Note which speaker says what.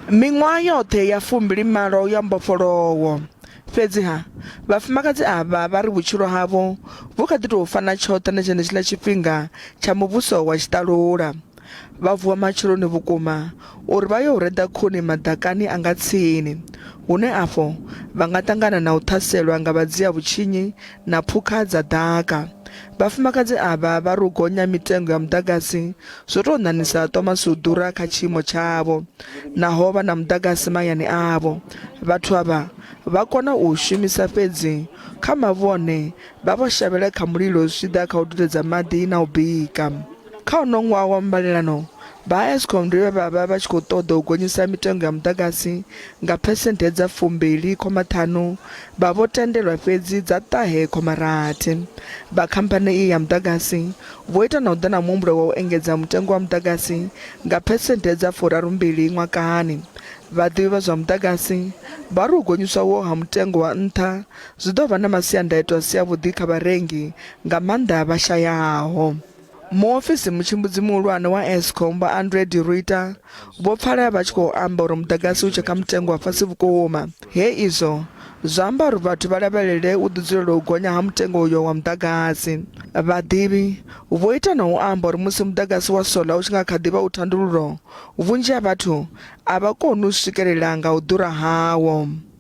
Speaker 1: Miṅwaha yoṱhe ya 28 ya mbofholowo. Fhedziha vhafumakadzi avha vha ri vhutshilo havho vhu kha ḓi tou fana tshoṱhe na tshenetshiḽa tshifhinga tsha muvhuso wa tshiṱalula. Vha vuwa matsheloni vhukuma uri vha yo reda khuni madakani a nga tsini, hune afho vha nga ṱangana na u ṱhaselwa nga vhadzia vhutshinyi na phukha dza ḓaka. Vhafumakadzi avha vha ri u gonya mitengo ya mudagasi zwo tou ṋaṋisa Thomas u ḓura kha tshiimo tshavho, naho vha na mudagasi mahayani avho. Vhathu avha vha kona u shumisa fhedzi kha mavhone, vha vho shavhela kha mulilo zwi tshi ḓa kha u dudedza maḓi na u bika. Kha uno ṅwaha wa mbalelano vha Eskom ndi vha tshi khou ṱoḓa u gonyisa mitengo ya mudagasi nga phesenthe dza 2.5, vha vho tendelwa fhedzi dza 3.6. Vha khamphani iyi ya mudagasi vho ita na u ḓa na muhumbulo wa u engedza mutengo wa mudagasi nga phesenthe dza 42 ṅwakani. Vhaḓivhi vha zwa mudagasi vha ri u gonyiswa wo ha mutengo wa ntha zwi ḓo vha na masiandaitwa a si avhuḓi kha vharengi, nga maanḓa vhashayaho. Muofisi mutshimbidzi muhulwane wa Eskom vha Andrew Reda vho pfala vha tshi khou amba uri mudagasi u tshe kha mutengo wa fhasi vhukuma. Izwo zwa amba uri vhathu vha lavhelele u ḓi dzulela u gonya ha mutengo uyo wa mudagasi. Vhaḓivhi vho ita na u amba uri musi mudagasi wa sola u tshi nga kha ḓivha u thandululo, vhunzhi ha vhathu a vha koni u swikelela nga u ḓura hawo.